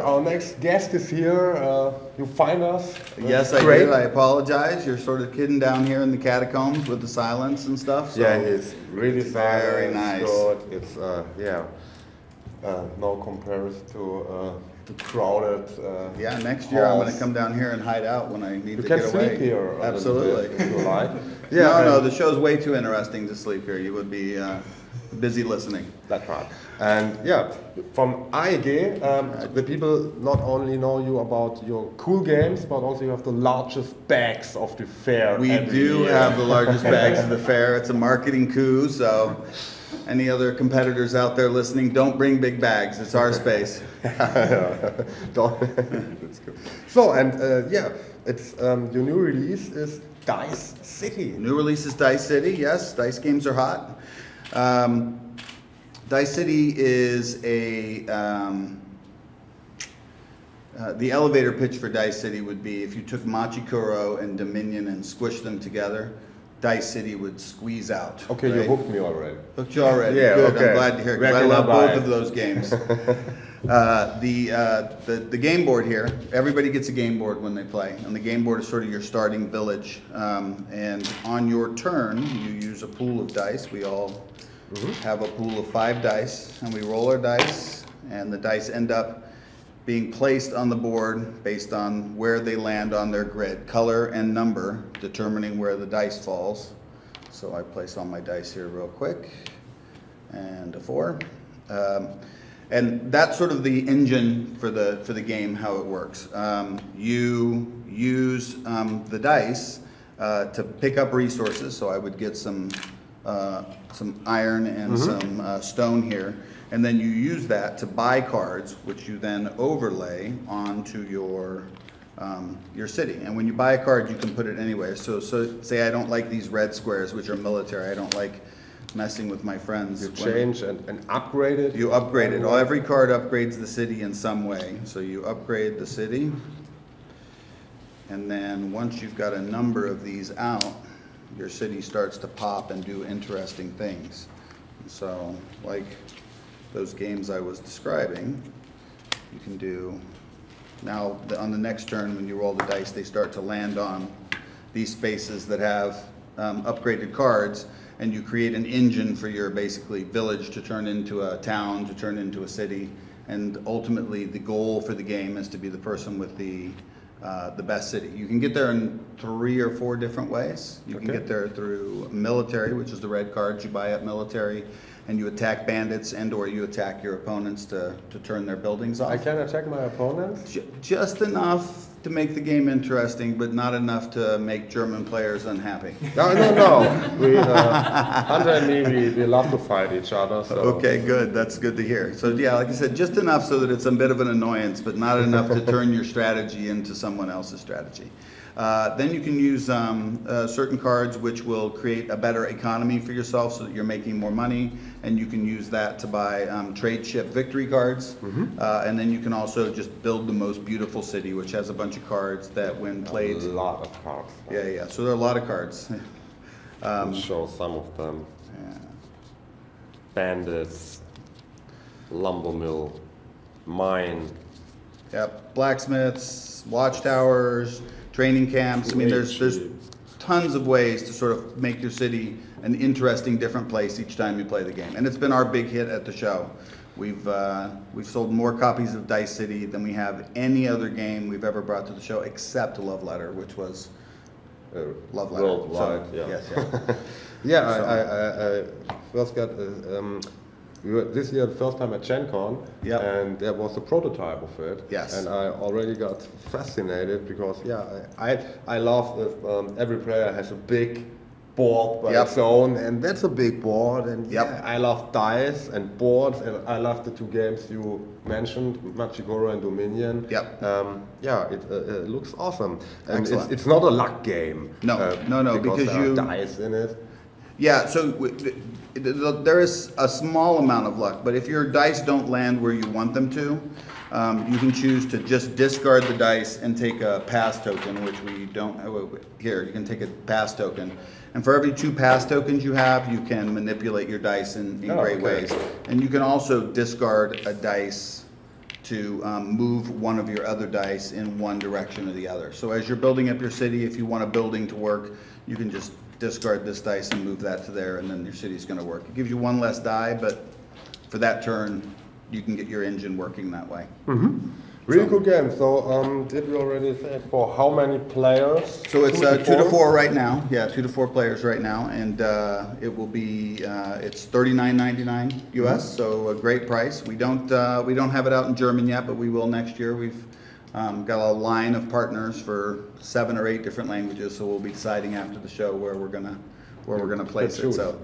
Our next guest is here. You find us. Yes, I did. I apologize. You're sort of hidden down here in the catacombs with the silence and stuff. So yeah, it's really very nice. Good. It's no comparison to the crowded. Yeah, next year I'm going to come down here and hide out when I need to get away. You can sleep here. Absolutely. If you like. Yeah. No, the show's way too interesting to sleep here. You would be busy listening. That's right. And yeah, from AEG, the people not only know you about your cool games, but also you have the largest bags of the fair. We do have the largest bags of the fair. It's a marketing coup, so any other competitors out there listening, don't bring big bags. It's our space. That's good. So, and yeah, it's your new release is Dice City. New release is Dice City, yes. Dice games are hot. Dice City is the elevator pitch for Dice City would be if you took Machikoro and Dominion and squished them together, Dice City would squeeze out. Okay, right? You hooked me already. Hooked you already? Yeah, good. Okay. I'm glad to hear it because I love both of those games. The game board here, everybody gets a game board when they play, and the game board is sort of your starting village. And on your turn, you use a pool of dice. We all have a pool of 5 dice, and we roll our dice, and the dice end up being placed on the board based on where they land on their grid, color and number determining where the dice falls. So I place all my dice here real quick, and a 4. And that's sort of the engine for the game, how it works. You use the dice to pick up resources, so I would get some iron and some stone here, and then you use that to buy cards, which you then overlay onto your city. And when you buy a card, you can put it anywhere. So say I don't like these red squares, which are military. I don't like messing with my friends. You change and upgrade it. You upgrade it. Every card upgrades the city in some way. So you upgrade the city, and then once you've got a number of these out, your city starts to pop and do interesting things. So, like those games I was describing, you can do, now on the next turn when you roll the dice, they start to land on these spaces that have upgraded cards, and you create an engine for your basically village to turn into a town, to turn into a city, and ultimately the goal for the game is to be the person with the best city. You can get there in 3 or 4 different ways. You can get there through military, which is the red cards. You buy up military, and you attack bandits and/or you attack your opponents to turn their buildings off. I can attack my opponents? Just enough to make the game interesting, but not enough to make German players unhappy. No. We, Hunter and me, we love to fight each other. So. Okay, good. That's good to hear. So yeah, like I said, just enough so that it's a bit of an annoyance, but not enough to turn your strategy into someone else's strategy. Then you can use certain cards which will create a better economy for yourself so that you're making more money, and you can use that to buy trade ship victory cards. And then you can also just build the most beautiful city, which has a bunch of cards that when played... A lot of cards. Yeah. So there are a lot of cards. Show some of them. Yeah. Bandits, lumber mill, mine. Yep, blacksmiths, watchtowers, training camps. I mean, there's tons of ways to sort of make your city an interesting, different place each time you play the game. And it's been our big hit at the show. We've sold more copies of Dice City than we have any other game we've ever brought to the show, except Love Letter, which was Love Letter. Worldwide, so, yeah. Yes. I first got we were this year the first time at Gen Con, and there was a prototype of it. Yes. And I already got fascinated because I love if every player has a big board by its own, and that's a big board, and I love dice and boards, and I love the 2 games you mentioned, Machikoro and Dominion. It looks awesome. And it's not a luck game. No, because there are dice in it. Yeah, so there is a small amount of luck, but if your dice don't land where you want them to, you can choose to just discard the dice and take a pass token, which we don't. Here, you can take a pass token. And for every 2 pass tokens you have, you can manipulate your dice in great ways. And you can also discard a dice to move one of your other dice in one direction or the other. So as you're building up your city, if you want a building to work, you can just discard this dice and move that to there, and then your city's going to work. It gives you one less die, but for that turn, you can get your engine working that way. Really cool game. So, did we already say for how many players? So it's 2 to 4 right now. Yeah, 2 to 4 players right now, and it will be it's $39.99 US. So a great price. We don't have it out in German yet, but we will next year. We've got a line of partners for 7 or 8 different languages. So we'll be deciding after the show where we're gonna place it. So.